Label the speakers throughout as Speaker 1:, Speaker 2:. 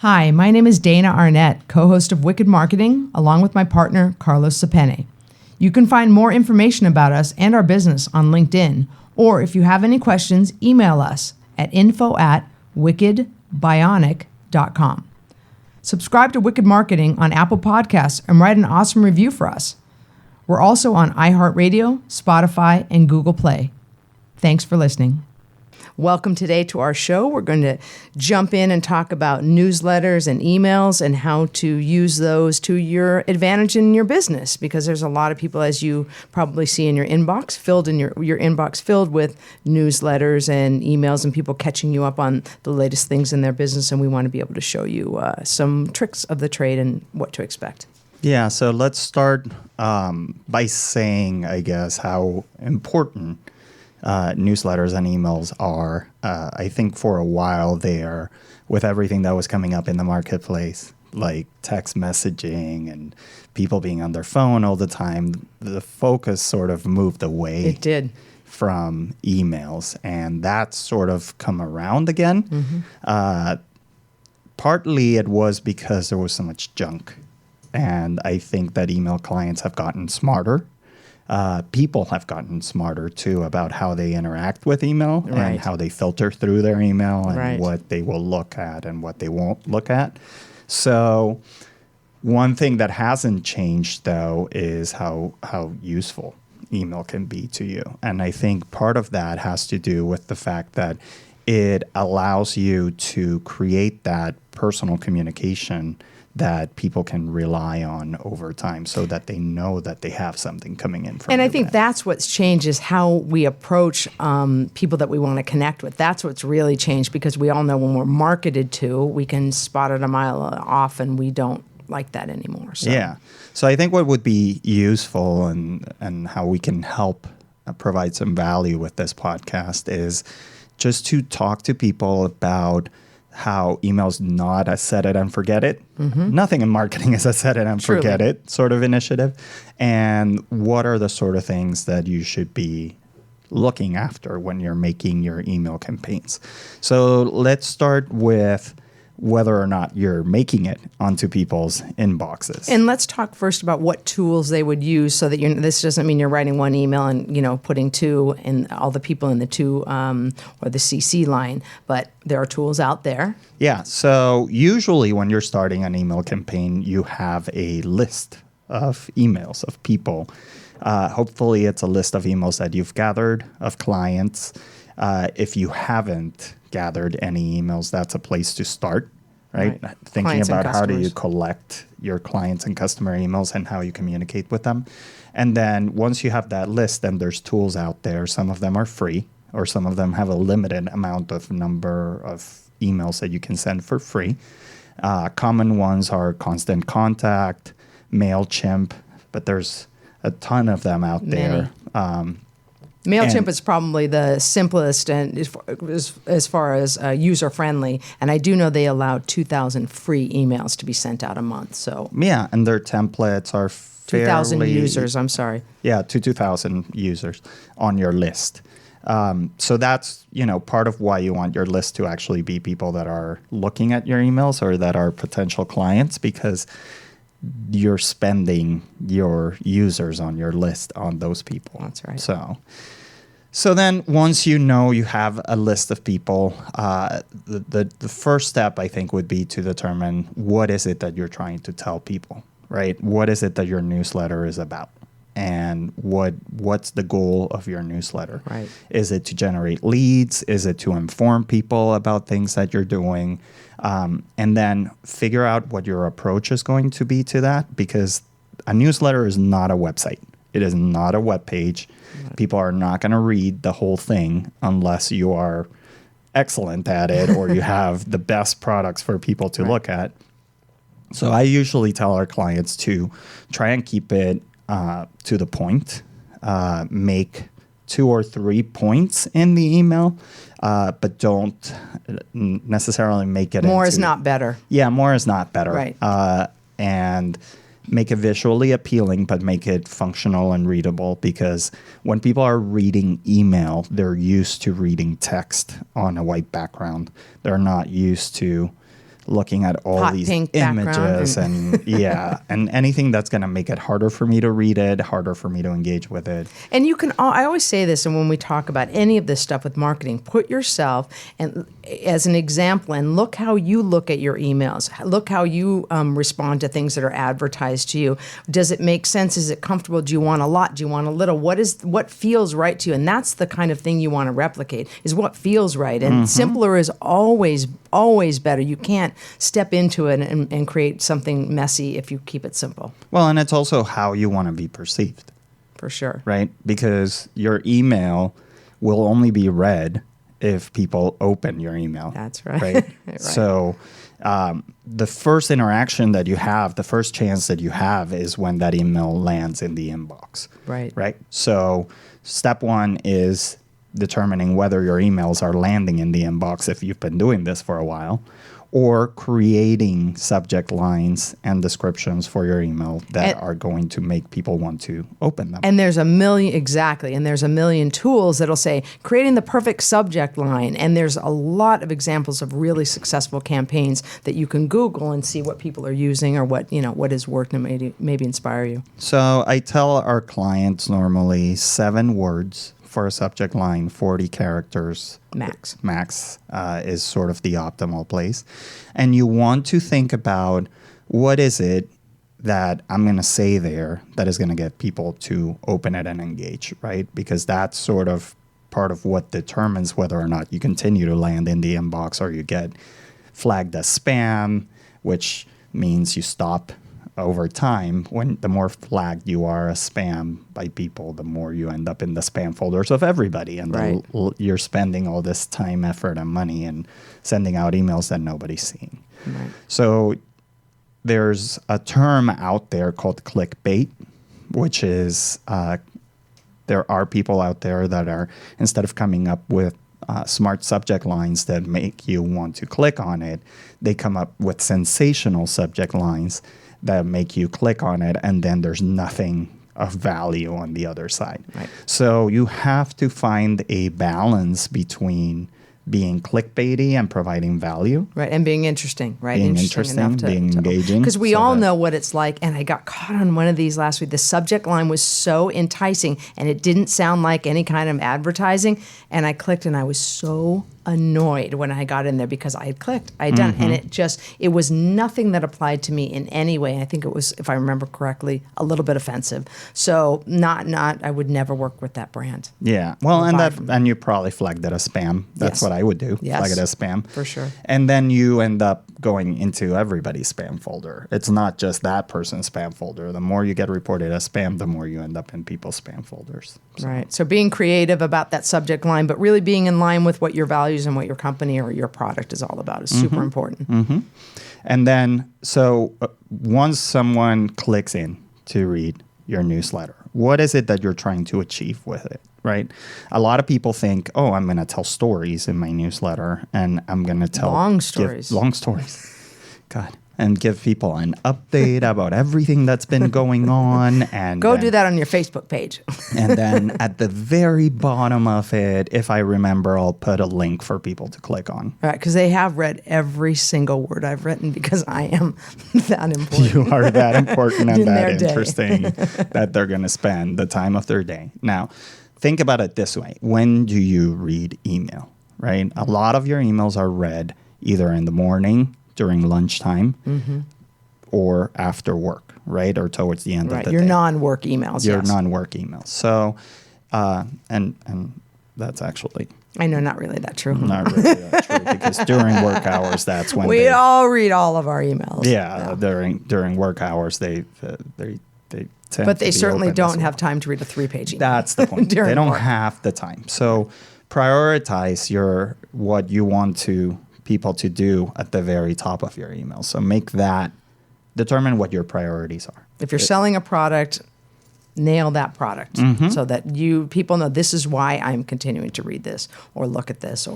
Speaker 1: Hi, my name is Dana Arnett, co-host of Wicked Marketing, along with my partner, Carlos Cepene. You can find more information about us and our business on LinkedIn, or if you have any questions, email us at info@wickedbionic.com. Subscribe to Wicked Marketing on Apple Podcasts and write an awesome review for us. We're also on iHeartRadio, Spotify, and Google Play. Thanks for listening. Welcome today to our show. We're going to jump in and talk about newsletters and emails and how to use those to your advantage in your business, because there's a lot of people, as you probably see in your inbox, filled with newsletters and emails and people catching you up on the latest things in their business, and we want to be able to show you some tricks of the trade and what to expect.
Speaker 2: Yeah, so let's start by saying, I guess, how important newsletters and emails are. I think for a while there, with everything that was coming up in the marketplace, like text messaging and people being on their phone all the time, the focus sort of moved away.
Speaker 1: It did.
Speaker 2: From emails, and that's sort of come around again. Mm-hmm. Partly it was because there was so much junk, and I think that email clients have gotten smarter. People have gotten smarter, too, about how they interact with email and how they filter through their email and what they will look at and what they won't look at. So one thing that hasn't changed, though, is how useful email can be to you. And I think part of that has to do with the fact that it allows you to create that personal communication that people can rely on over time so that they know that they have something coming in from
Speaker 1: And I
Speaker 2: your
Speaker 1: think
Speaker 2: brand.
Speaker 1: that's what's changed, is how we approach people that we want to connect with. That's what's really changed, because we all know when we're marketed to, we can spot it a mile off, and we don't like that anymore. So.
Speaker 2: Yeah. So I think what would be useful and how we can help provide some value with this podcast is just to talk to people about how email's not a set it and forget it. Mm-hmm. Nothing in marketing is a set it and forget it sort of initiative. And what are the sort of things that you should be looking after when you're making your email campaigns? So let's start with whether or not you're making it onto people's inboxes.
Speaker 1: And let's talk first about what tools they would use, so that this doesn't mean you're writing one email and putting two and all the people in the two or the CC line, but there are tools out there.
Speaker 2: Yeah. So usually when you're starting an email campaign, you have a list of emails of people. Hopefully it's a list of emails that you've gathered of clients. If you haven't gathered any emails, that's a place to start, right? Thinking
Speaker 1: Clients
Speaker 2: about
Speaker 1: and
Speaker 2: how do you
Speaker 1: customers.
Speaker 2: collect your clients and customer emails and how you communicate with them. And then once you have that list, then there's tools out there. Some of them are free, or some of them have a limited amount of number of emails that you can send for free. Common ones are Constant Contact, MailChimp, but there's a ton of them out there.
Speaker 1: MailChimp is probably the simplest and as far as user-friendly, and I do know they allow 2,000 free emails to be sent out a month. So
Speaker 2: yeah, and their templates are
Speaker 1: 2,000 users, I'm sorry.
Speaker 2: Yeah, 2,000 users on your list. So that's, part of why you want your list to actually be people that are looking at your emails or that are potential clients, because you're spending your users on your list on those people.
Speaker 1: That's right.
Speaker 2: So then once you have a list of people, the first step, I think, would be to determine what is it that you're trying to tell people, right? What is it that your newsletter is about? And what's the goal of your newsletter?
Speaker 1: Right.
Speaker 2: Is it to generate leads? Is it to inform people about things that you're doing? And then figure out what your approach is going to be to that, because a newsletter is not a website. It is not a web page. Right. People are not going to read the whole thing unless you are excellent at it or you have the best products for people to look at. So I usually tell our clients to try and keep it to the point, make 2 or 3 points in the email, but don't necessarily make it
Speaker 1: More is not better.
Speaker 2: Yeah, more is not better.
Speaker 1: Right.
Speaker 2: And make it visually appealing, but make it functional and readable, because when people are reading email, they're used to reading text on a white background. They're not used to looking at all
Speaker 1: Hot
Speaker 2: these
Speaker 1: pink background
Speaker 2: images and yeah, and anything that's going to make it harder for me to read it, harder for me to engage with it.
Speaker 1: And you can, I always say this, and when we talk about any of this stuff with marketing, put yourself and as an example and look how you look at your emails. Look how you respond to things that are advertised to you. Does it make sense? Is it comfortable? Do you want a lot? Do you want a little? What feels right to you? And that's the kind of thing you want to replicate, is what feels right. And simpler is always better. You can't step into it and create something messy if you keep it simple.
Speaker 2: Well, and it's also how you want to be perceived.
Speaker 1: For sure.
Speaker 2: Right? Because your email will only be read if people open your email.
Speaker 1: That's right.
Speaker 2: Right?
Speaker 1: Right.
Speaker 2: So the first interaction that you have, the first chance that you have is when that email lands in the inbox.
Speaker 1: Right.
Speaker 2: Right? So step one is determining whether your emails are landing in the inbox if you've been doing this for a while, or creating subject lines and descriptions for your email that are going to make people want to open them.
Speaker 1: And there's a million tools that'll say creating the perfect subject line. And there's a lot of examples of really successful campaigns that you can Google and see what people are using or what has worked and maybe inspire you.
Speaker 2: So I tell our clients normally 7 words for a subject line, 40 characters. Max is sort of the optimal place. And you want to think about what is it that I'm going to say there that is going to get people to open it and engage, right? Because that's sort of part of what determines whether or not you continue to land in the inbox or you get flagged as spam, which means you stop over time. When the more flagged you are as spam by people, the more you end up in the spam folders of everybody, and
Speaker 1: right.
Speaker 2: You're spending all this time, effort, and money and sending out emails that nobody's seeing.
Speaker 1: Right.
Speaker 2: So there's a term out there called clickbait, which is there are people out there that are, instead of coming up with smart subject lines that make you want to click on it, they come up with sensational subject lines that make you click on it, and then there's nothing of value on the other side.
Speaker 1: Right.
Speaker 2: So you have to find a balance between being clickbaity and providing value.
Speaker 1: Right, and being interesting, right?
Speaker 2: Being interesting, being engaging.
Speaker 1: Because we all know what it's like, and I got caught on one of these last week. The subject line was so enticing, and it didn't sound like any kind of advertising, and I clicked, and I was so annoyed when I got in there because I had clicked, I had done, and it was nothing that applied to me in any way. I think it was, if I remember correctly, a little bit offensive. So I would never work with that brand.
Speaker 2: Yeah, well, and you probably flagged it as spam. That's what I would do.
Speaker 1: Yes.
Speaker 2: Flag it as spam.
Speaker 1: For sure.
Speaker 2: And then you end up going into everybody's spam folder. It's not just that person's spam folder. The more you get reported as spam, the more you end up in people's spam folders. So.
Speaker 1: Right. So being creative about that subject line, but really being in line with what your values and what your company or your product is all about is super important.
Speaker 2: Mm-hmm. And then, so once someone clicks in to read your newsletter, what is it that you're trying to achieve with it, right? A lot of people think, oh, I'm going to tell stories in my newsletter, and I'm going to tell
Speaker 1: long stories.
Speaker 2: God. And give people an update about everything that's been going on. And
Speaker 1: Go do that on your Facebook page.
Speaker 2: And then at the very bottom of it, if I remember, I'll put a link for people to click on.
Speaker 1: Right, because they have read every single word I've written because I am that important.
Speaker 2: You are that important and
Speaker 1: In
Speaker 2: that
Speaker 1: their
Speaker 2: interesting that they're going to spend the time of their day. Now, think about it this way. When do you read email, right? A lot of your emails are read either in the morning, during lunchtime, or after work, right? Or towards the end of the
Speaker 1: your
Speaker 2: day.
Speaker 1: non-work emails,
Speaker 2: Your
Speaker 1: yes.
Speaker 2: non-work emails. So, and that's actually
Speaker 1: I know, not really that true.
Speaker 2: not really that true, because during work hours, that's when
Speaker 1: we all read all of our emails.
Speaker 2: Yeah, during work hours, they tend
Speaker 1: but
Speaker 2: to
Speaker 1: they
Speaker 2: be
Speaker 1: certainly
Speaker 2: open
Speaker 1: don't
Speaker 2: as well.
Speaker 1: have time to read a 3-page email.
Speaker 2: That's the point.
Speaker 1: During
Speaker 2: They don't
Speaker 1: work.
Speaker 2: have the time. So prioritize what you want people to do at the very top of your email. So determine what your priorities are.
Speaker 1: If you're selling a product, nail that product so that people know this is why I'm continuing to read this or look at this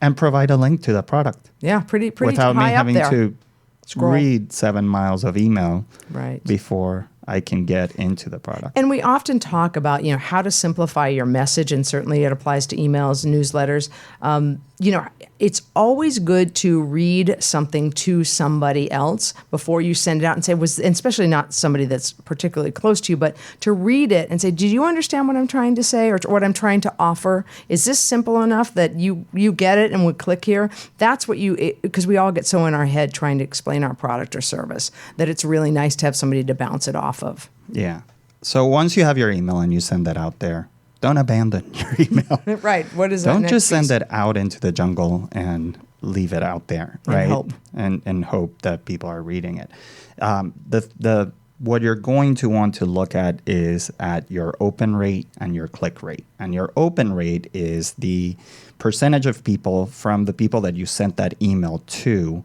Speaker 2: and provide a link to the product.
Speaker 1: Yeah, pretty
Speaker 2: without
Speaker 1: high
Speaker 2: me having
Speaker 1: up there.
Speaker 2: to
Speaker 1: Scroll.
Speaker 2: read 7 miles of email
Speaker 1: Right.
Speaker 2: before I can get into the product.
Speaker 1: And we often talk about, how to simplify your message, and certainly it applies to emails, newsletters. It's always good to read something to somebody else before you send it out and say, and especially not somebody that's particularly close to you, but to read it and say, do you understand what I'm trying to say or what I'm trying to offer? Is this simple enough that you get it and would click here? That's what because we all get so in our head trying to explain our product or service that it's really nice to have somebody to bounce it off of.
Speaker 2: Yeah. So once you have your email and you send that out there, don't abandon your email.
Speaker 1: Right. What is that?
Speaker 2: Don't
Speaker 1: next
Speaker 2: just send
Speaker 1: piece?
Speaker 2: it out into the jungle and leave it out there, right?
Speaker 1: hope.
Speaker 2: And hope that people are reading it. What you're going to want to look at is at your open rate and your click rate. And your open rate is the percentage of people from the people that you sent that email to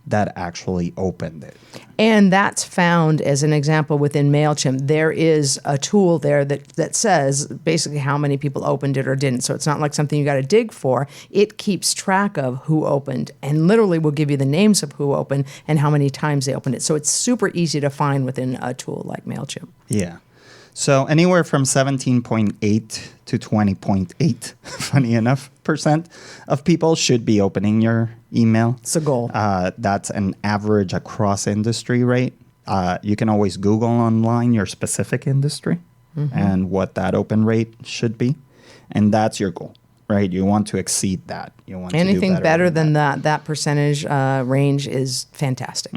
Speaker 2: that actually opened it.
Speaker 1: And that's found as an example within MailChimp. There is a tool there that says basically how many people opened it or didn't. So it's not like something you got to dig for. It keeps track of who opened and literally will give you the names of who opened and how many times they opened it. So it's super easy to find within a tool like MailChimp.
Speaker 2: Yeah. So anywhere from 17.8 to 20.8, funny enough, % of people should be opening your email.
Speaker 1: It's a goal.
Speaker 2: That's an average across industry rate. You can always Google online your specific industry and what that open rate should be. And that's your goal, right? You want to exceed that. You want
Speaker 1: Anything
Speaker 2: to do
Speaker 1: better than that percentage range is fantastic.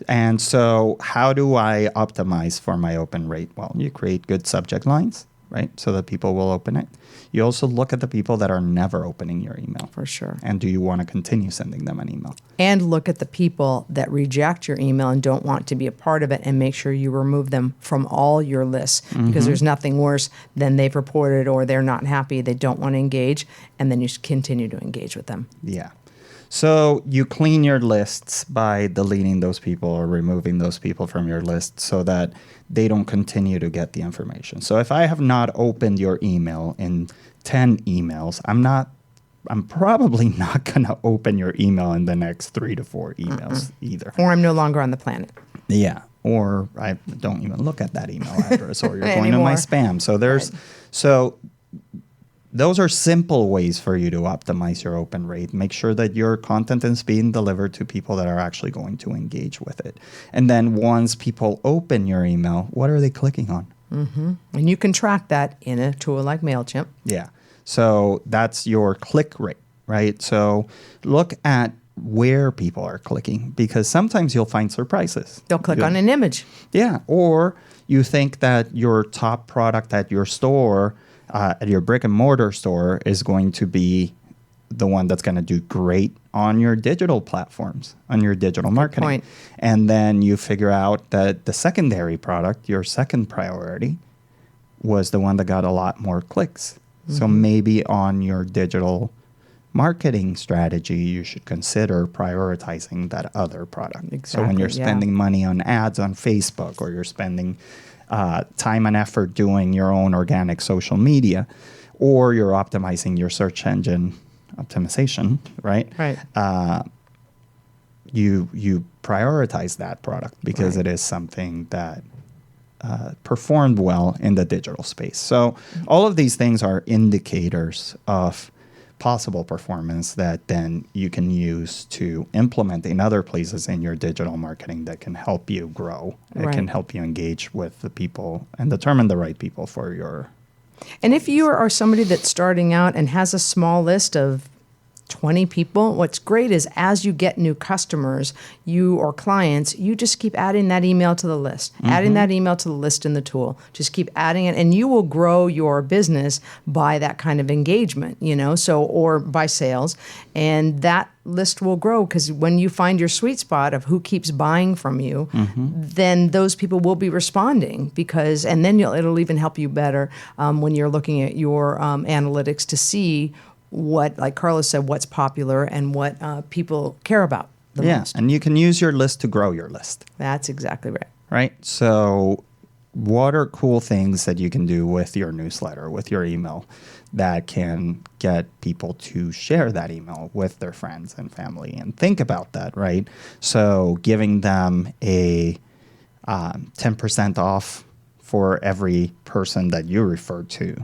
Speaker 2: And so how do I optimize for my open rate? Well, you create good subject lines, right? So that people will open it. You also look at the people that are never opening your email.
Speaker 1: For sure.
Speaker 2: And do you want to continue sending them an email?
Speaker 1: And look at the people that reject your email and don't want to be a part of it, and make sure you remove them from all your lists, because there's nothing worse than they've reported or they're not happy, they don't want to engage, and then you continue to engage with them.
Speaker 2: Yeah. So you clean your lists by deleting those people or removing those people from your list so that they don't continue to get the information. So if I have not opened your email in 10 emails, I'm probably not going to open your email in the next 3 to 4 emails either.
Speaker 1: Or I'm no longer on the planet.
Speaker 2: Yeah. Or I don't even look at that email address, or you're going to
Speaker 1: Anymore.
Speaker 2: my spam. So those are simple ways for you to optimize your open rate. Make sure that your content is being delivered to people that are actually going to engage with it. And then once people open your email, what are they clicking on?
Speaker 1: And you can track that in a tool like MailChimp.
Speaker 2: Yeah. So that's your click rate, right? So look at where people are clicking, because sometimes you'll find surprises.
Speaker 1: They'll click on an image.
Speaker 2: Yeah. Or you think that your top product at your store, at your brick and mortar store, is going to be the one that's going to do great on your digital platforms, on your digital marketing.
Speaker 1: point.
Speaker 2: And then you figure out that the secondary product, your second priority, was the one that got a lot more clicks. So maybe on your digital marketing strategy, you should consider prioritizing that other product. So when you're
Speaker 1: Exactly, yeah.
Speaker 2: spending money on ads on Facebook, or you're spending time and effort doing your own organic social media, or you're optimizing your search engine optimization, right?
Speaker 1: Right.
Speaker 2: You prioritize that product because
Speaker 1: Right.
Speaker 2: it is something that performed well in the digital space. So all of these things are indicators of possible performance that then you can use to implement in other places in your digital marketing that can help you grow. It
Speaker 1: Right.
Speaker 2: can help you engage with the people and determine the right people for your...
Speaker 1: And if you are somebody that's starting out and has a small list of 20 people, what's great is as you get new customers, or clients, you just keep adding that email to the list, adding that email to the list in the tool. Just keep adding it, and you will grow your business by that kind of engagement, or by sales. And that list will grow, because when you find your sweet spot of who keeps buying from you, then those people will be responding, and then it'll even help you better when you're looking at your analytics to see what, like Carlos said, what's popular and what people care about the most.
Speaker 2: And you can use your list to grow your list.
Speaker 1: That's exactly right.
Speaker 2: Right? So what are cool things that you can do with your newsletter, with your email, that can get people to share that email with their friends and family? And think about that, right? So giving them a 10% off for every person that you refer to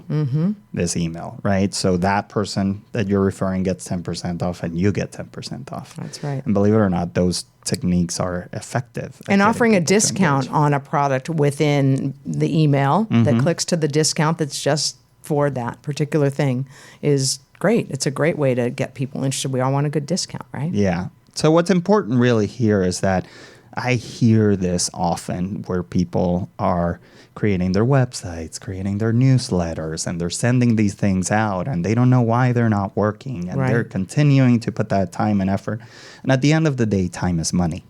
Speaker 2: this email, right? So that person that you're referring gets 10% off and you get 10% off.
Speaker 1: That's right.
Speaker 2: And believe it or not, those techniques are effective.
Speaker 1: And offering a discount on a product within the email that clicks to the discount that's just for that particular thing is great. It's a great way to get people interested. We all want a good discount, right?
Speaker 2: Yeah. So what's important really here is that I hear this often where people are creating their websites, creating their newsletters, and they're sending these things out and they don't know why they're not working. And they're continuing to put that time and effort. And at the end of the day, time is money,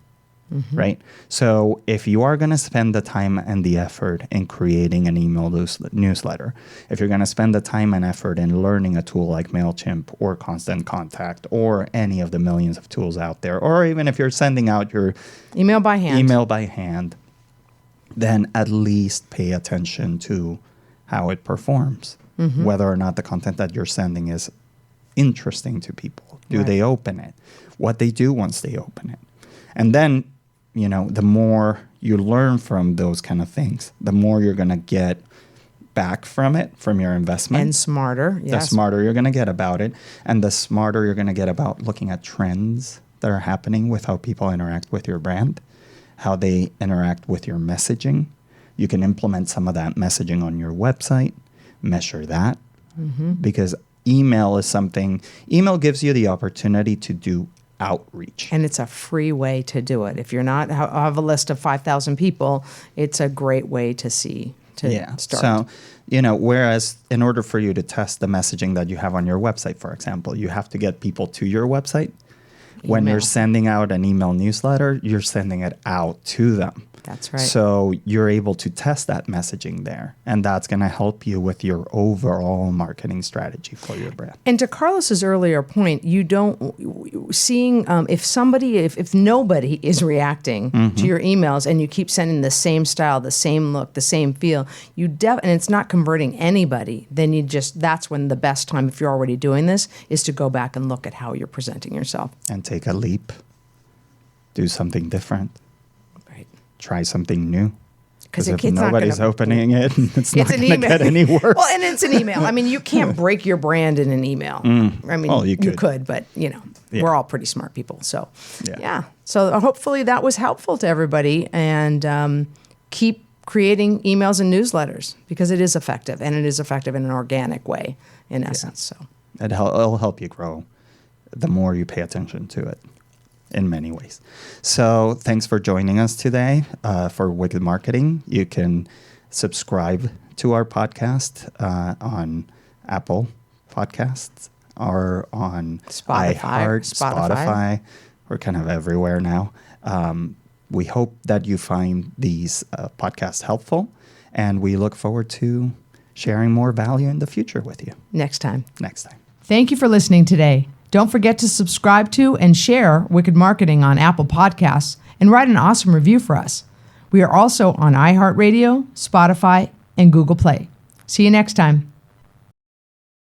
Speaker 2: right? So if you are going to spend the time and the effort in creating an email newsletter, if you're going to spend the time and effort in learning a tool like MailChimp or Constant Contact or any of the millions of tools out there, or even if you're sending out your
Speaker 1: email by hand, then at least pay attention to how it performs, whether or not the content that you're sending is interesting to people. Do they open it? What they do once they open it? And then, you know, the more you learn from those kind of things, the more you're going to get back from it, from your investment. And smarter,
Speaker 2: The smarter you're going to get about it. And the smarter you're going to get about looking at trends that are happening with how people interact with your brand, how they interact with your messaging. You can implement some of that messaging on your website, measure that, because email gives you the opportunity to do outreach.
Speaker 1: And it's a free way to do it. If you're not have a list of 5,000 people, it's a great way to start.
Speaker 2: So, you know, whereas in order for you to test the messaging that you have on your website, for example, you have to get people to your website. When you're sending out an email newsletter, you're sending it out to them.
Speaker 1: That's right.
Speaker 2: So you're able to test that messaging there, and that's going to help you with your overall marketing strategy for your brand.
Speaker 1: And to Carlos's earlier point, you don't seeing if nobody is reacting to your emails and you keep sending the same style, the same look, the same feel, and it's not converting anybody, then that's when the best time, if you're already doing this, is to go back and look at how you're presenting yourself.
Speaker 2: And take a leap. Do something different.
Speaker 1: Right.
Speaker 2: Try something new. Because if
Speaker 1: it's
Speaker 2: nobody's opening it, it's not going to get any worse.
Speaker 1: Well, and it's an email. I mean, you can't break your brand in an email. I mean, you could, but, we're all pretty smart people. So, yeah. So hopefully that was helpful to everybody. And keep creating emails and newsletters because it is effective. And it is effective in an organic way, in essence. So
Speaker 2: it'll help you grow the more you pay attention to it. In many ways. So thanks for joining us today for Wicked Marketing. You can subscribe to our podcast on Apple Podcasts or on Spotify. We're kind of everywhere now. We hope that you find these podcasts helpful, and we look forward to sharing more value in the future with you.
Speaker 1: Next time. Thank you for listening today. Don't forget to subscribe to and share Wicked Marketing on Apple Podcasts and write an awesome review for us. We are also on iHeartRadio, Spotify, and Google Play. See you next time.